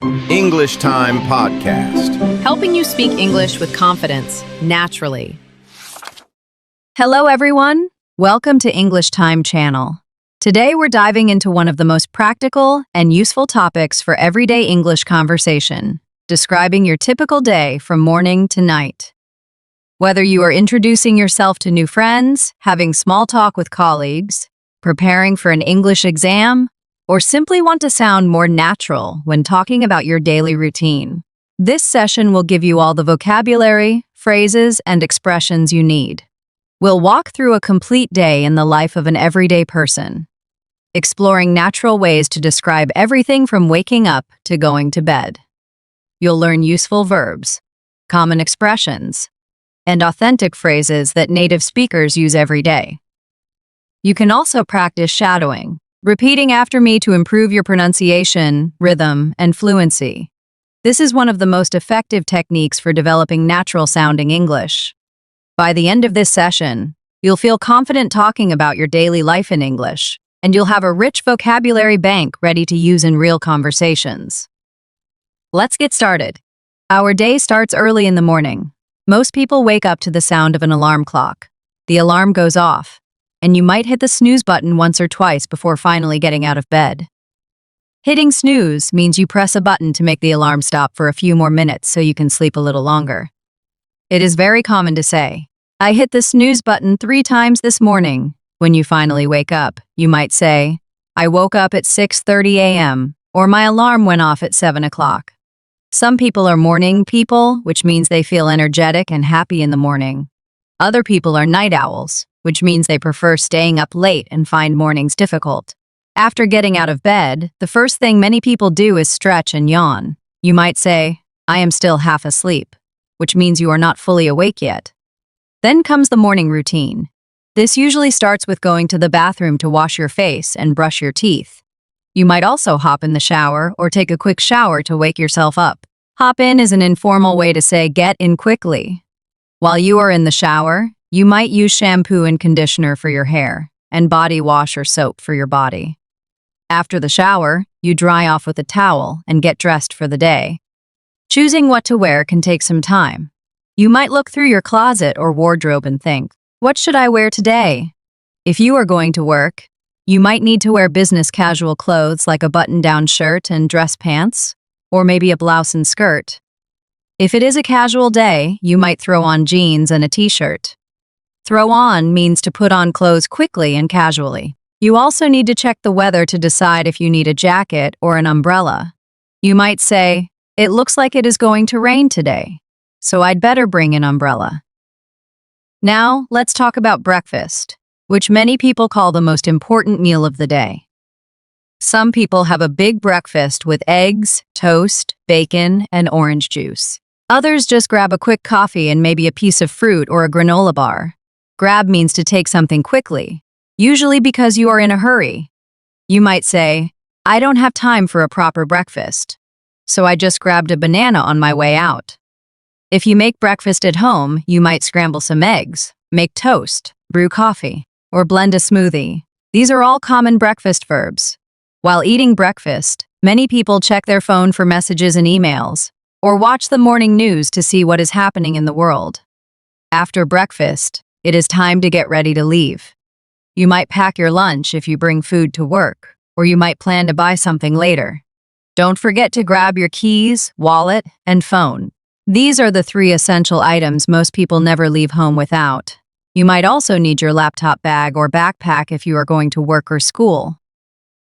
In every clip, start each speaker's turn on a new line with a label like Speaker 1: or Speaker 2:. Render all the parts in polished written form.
Speaker 1: English Time Podcast.
Speaker 2: Helping you speak English with confidence, naturally. Hello, everyone. Welcome to English Time channel. Today, we're diving into one of the most practical and useful topics for everyday English conversation, describing your typical day from morning to night. Whether you are introducing yourself to new friends, having small talk with colleagues, preparing for an English exam, or simply want to sound more natural when talking about your daily routine, this session will give you all the vocabulary, phrases, and expressions you need. We'll walk through a complete day in the life of an everyday person, exploring natural ways to describe everything from waking up to going to bed. You'll learn useful verbs, common expressions, and authentic phrases that native speakers use every day. You can also practice shadowing, repeating after me to improve your pronunciation, rhythm, and fluency. This is one of the most effective techniques for developing natural-sounding English. By the end of this session, you'll feel confident talking about your daily life in English, and you'll have a rich vocabulary bank ready to use in real conversations. Let's get started. Our day starts early in the morning. Most people wake up to the sound of an alarm clock. The alarm goes off, and you might hit the snooze button once or twice before finally getting out of bed. Hitting snooze means you press a button to make the alarm stop for a few more minutes so you can sleep a little longer. It is very common to say, "I hit the snooze button 3 times this morning." When you finally wake up, you might say, "I woke up at 6:30 a.m., or my alarm went off at 7 o'clock. Some people are morning people, which means they feel energetic and happy in the morning. Other people are night owls, which means they prefer staying up late and find mornings difficult. After getting out of bed, the first thing many people do is stretch and yawn. You might say, "I am still half asleep," which means you are not fully awake yet. Then comes the morning routine. This usually starts with going to the bathroom to wash your face and brush your teeth. You might also hop in the shower or take a quick shower to wake yourself up. Hop in is an informal way to say get in quickly. While you are in the shower, you might use shampoo and conditioner for your hair, and body wash or soap for your body. After the shower, you dry off with a towel and get dressed for the day. Choosing what to wear can take some time. You might look through your closet or wardrobe and think, "What should I wear today?" If you are going to work, you might need to wear business casual clothes like a button-down shirt and dress pants, or maybe a blouse and skirt. If it is a casual day, you might throw on jeans and a t-shirt. Throw on means to put on clothes quickly and casually. You also need to check the weather to decide if you need a jacket or an umbrella. You might say, "It looks like it is going to rain today, so I'd better bring an umbrella." Now, let's talk about breakfast, which many people call the most important meal of the day. Some people have a big breakfast with eggs, toast, bacon, and orange juice. Others just grab a quick coffee and maybe a piece of fruit or a granola bar. Grab means to take something quickly, usually because you are in a hurry. You might say, "I don't have time for a proper breakfast, so I just grabbed a banana on my way out." If you make breakfast at home, you might scramble some eggs, make toast, brew coffee, or blend a smoothie. These are all common breakfast verbs. While eating breakfast, many people check their phone for messages and emails, or watch the morning news to see what is happening in the world. After breakfast, it is time to get ready to leave. You might pack your lunch if you bring food to work, or you might plan to buy something later. Don't forget to grab your keys, wallet, and phone. These are the 3 essential items most people never leave home without. You might also need your laptop bag or backpack if you are going to work or school.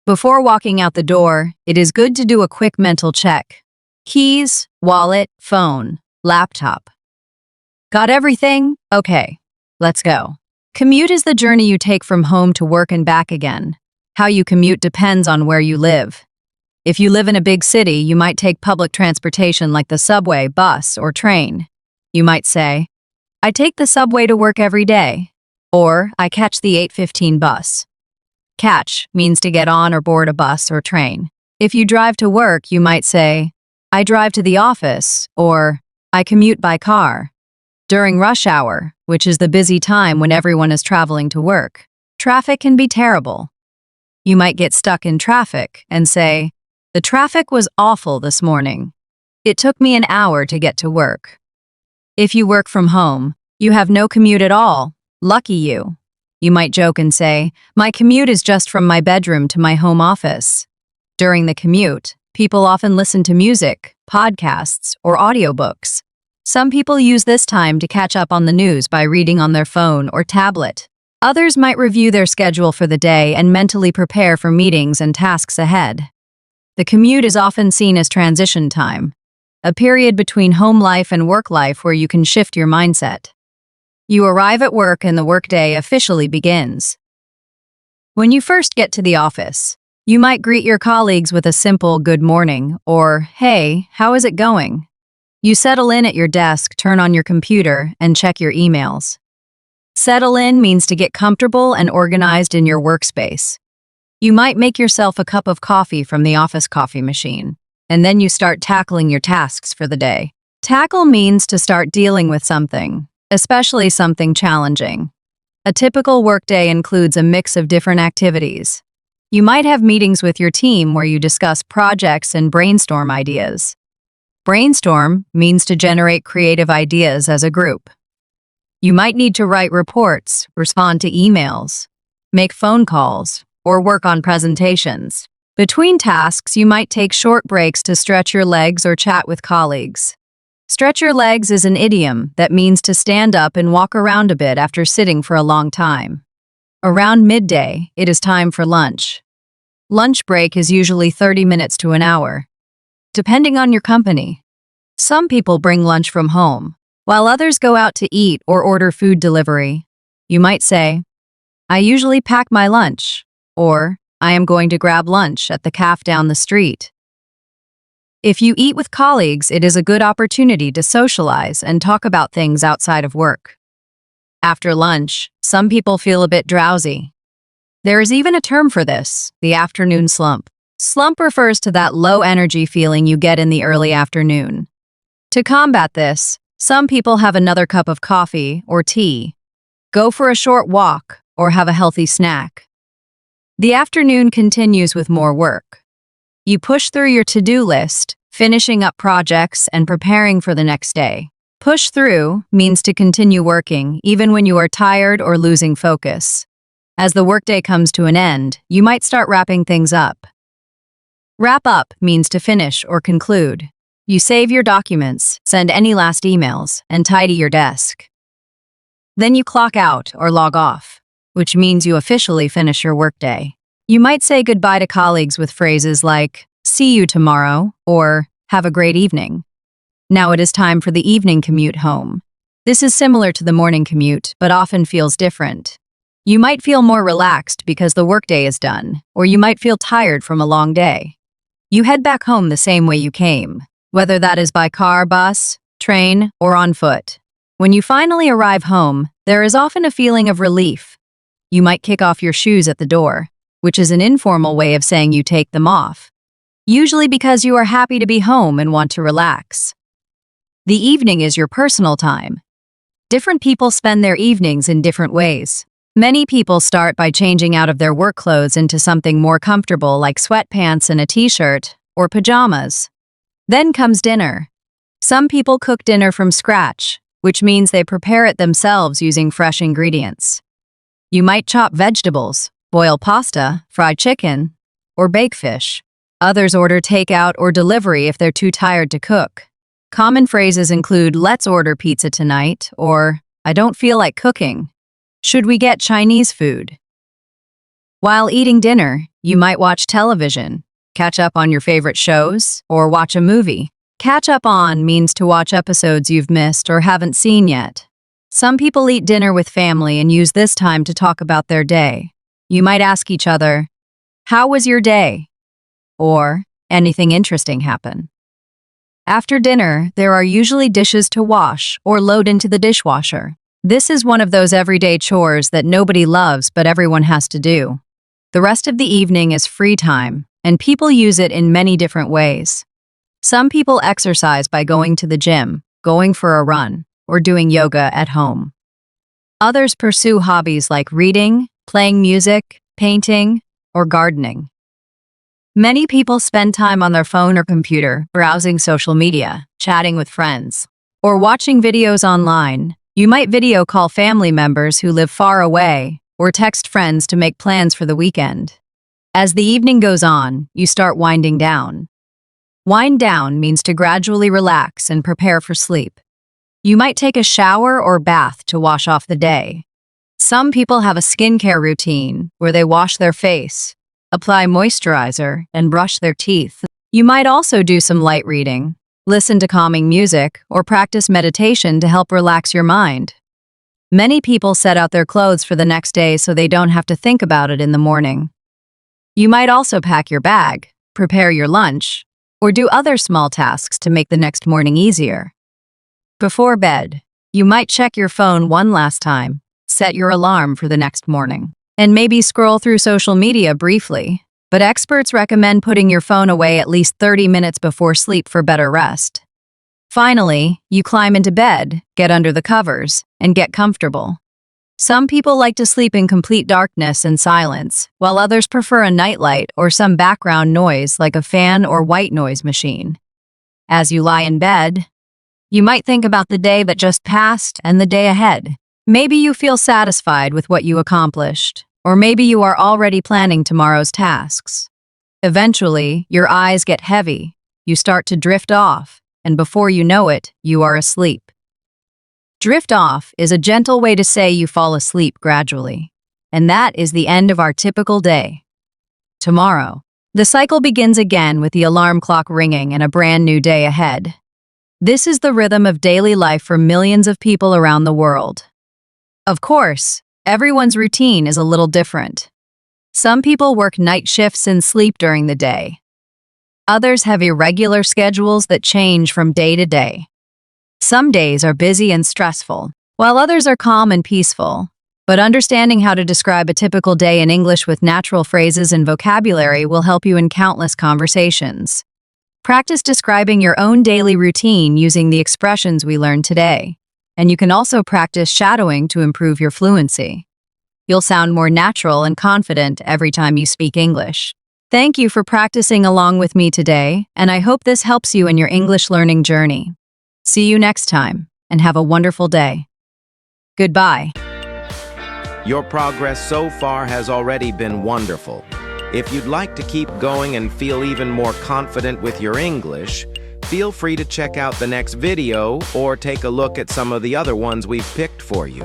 Speaker 2: Before walking out the door, it is good to do a quick mental check. Keys, wallet, phone, laptop. Got everything? Okay, let's go. Commute is the journey you take from home to work and back again. How you commute depends on where you live. If you live in a big city, you might take public transportation like the subway, bus, or train. You might say, "I take the subway to work every day," or "I catch the 8:15 bus." Catch means to get on or board a bus or train. If you drive to work, you might say, "I drive to the office," or "I commute by car." During rush hour, which is the busy time when everyone is traveling to work, traffic can be terrible. You might get stuck in traffic and say, The traffic was awful this morning. It took me an hour to get to work. If you work from home, you have no commute at all. Lucky you. You might joke and say, my commute is just from my bedroom to my home office. During the commute, people often listen to music, podcasts, or audiobooks. Some people use this time to catch up on the news by reading on their phone or tablet. Others might review their schedule for the day and mentally prepare for meetings and tasks ahead. The commute is often seen as transition time, a period between home life and work life where you can shift your mindset. You arrive at work and the workday officially begins. When you first get to the office, you might greet your colleagues with a simple good morning or, hey, how is it going? You settle in at your desk, turn on your computer, and check your emails. Settle in means to get comfortable and organized in your workspace. You might make yourself a cup of coffee from the office coffee machine, and then you start tackling your tasks for the day. Tackle means to start dealing with something, especially something challenging. A typical workday includes a mix of different activities. You might have meetings with your team where you discuss projects and brainstorm ideas. Brainstorm means to generate creative ideas as a group. You might need to write reports, respond to emails, make phone calls, or work on presentations. Between tasks, you might take short breaks to stretch your legs or chat with colleagues. Stretch your legs is an idiom that means to stand up and walk around a bit after sitting for a long time. Around midday, it is time for lunch. Lunch break is usually 30 minutes to an hour, depending on your company. Some people bring lunch from home, while others go out to eat or order food delivery. You might say, I usually pack my lunch, or I am going to grab lunch at the cafe down the street. If you eat with colleagues, it is a good opportunity to socialize and talk about things outside of work. After lunch, some people feel a bit drowsy. There is even a term for this, the afternoon slump. Slump refers to that low energy feeling you get in the early afternoon. To combat this, some people have another cup of coffee or tea, go for a short walk, or have a healthy snack. The afternoon continues with more work. You push through your to-do list, finishing up projects and preparing for the next day. Push through means to continue working even when you are tired or losing focus. As the workday comes to an end, you might start wrapping things up. Wrap up means to finish or conclude. You save your documents, send any last emails, and tidy your desk. Then you clock out or log off, which means you officially finish your workday. You might say goodbye to colleagues with phrases like, see you tomorrow, or have a great evening. Now it is time for the evening commute home. This is similar to the morning commute, but often feels different. You might feel more relaxed because the workday is done, or you might feel tired from a long day. You head back home the same way you came, whether that is by car, bus, train, or on foot. When you finally arrive home, there is often a feeling of relief. You might kick off your shoes at the door, which is an informal way of saying you take them off, usually because you are happy to be home and want to relax. The evening is your personal time. Different people spend their evenings in different ways. Many people start by changing out of their work clothes into something more comfortable like sweatpants and a t-shirt, or pajamas. Then comes dinner. Some people cook dinner from scratch, which means they prepare it themselves using fresh ingredients. You might chop vegetables, boil pasta, fry chicken, or bake fish. Others order takeout or delivery if they're too tired to cook. Common phrases include, let's order pizza tonight, or I don't feel like cooking. Should we get Chinese food? While eating dinner, you might watch television, catch up on your favorite shows, or watch a movie. Catch up on means to watch episodes you've missed or haven't seen yet. Some people eat dinner with family and use this time to talk about their day. You might ask each other, how was your day? Or, anything interesting happen? After dinner, there are usually dishes to wash or load into the dishwasher. This is one of those everyday chores that nobody loves but everyone has to do. The rest of the evening is free time, and people use it in many different ways. Some people exercise by going to the gym, going for a run, or doing yoga at home. Others pursue hobbies like reading, playing music, painting, or gardening. Many people spend time on their phone or computer, browsing social media, chatting with friends, or watching videos online. You might video call family members who live far away, or text friends to make plans for the weekend. As the evening goes on, you start winding down. Wind down means to gradually relax and prepare for sleep. You might take a shower or bath to wash off the day. Some people have a skincare routine where they wash their face, apply moisturizer, and brush their teeth. You might also do some light reading, listen to calming music, or practice meditation to help relax your mind. Many people set out their clothes for the next day so they don't have to think about it in the morning. You might also pack your bag, prepare your lunch, or do other small tasks to make the next morning easier. Before bed, you might check your phone one last time, set your alarm for the next morning, and maybe scroll through social media briefly, but experts recommend putting your phone away at least 30 minutes before sleep for better rest. Finally, you climb into bed, get under the covers, and get comfortable. Some people like to sleep in complete darkness and silence, while others prefer a nightlight or some background noise like a fan or white noise machine. As you lie in bed, you might think about the day that just passed and the day ahead. Maybe you feel satisfied with what you accomplished, or maybe you are already planning tomorrow's tasks. Eventually, your eyes get heavy, you start to drift off, and before you know it, you are asleep. Drift off is a gentle way to say you fall asleep gradually, and that is the end of our typical day. Tomorrow, the cycle begins again with the alarm clock ringing and a brand new day ahead. This is the rhythm of daily life for millions of people around the world. Of course, everyone's routine is a little different. Some people work night shifts and sleep during the day. Others have irregular schedules that change from day to day. Some days are busy and stressful, while others are calm and peaceful. But understanding how to describe a typical day in English with natural phrases and vocabulary will help you in countless conversations. Practice describing your own daily routine using the expressions we learned today. And you can also practice shadowing to improve your fluency. You'll sound more natural and confident every time you speak English. Thank you for practicing along with me today, and I hope this helps you in your English learning journey. See you next time, and have a wonderful day. Goodbye.
Speaker 1: Your progress so far has already been wonderful. If you'd like to keep going and feel even more confident with your English, feel free to check out the next video or take a look at some of the other ones we've picked for you.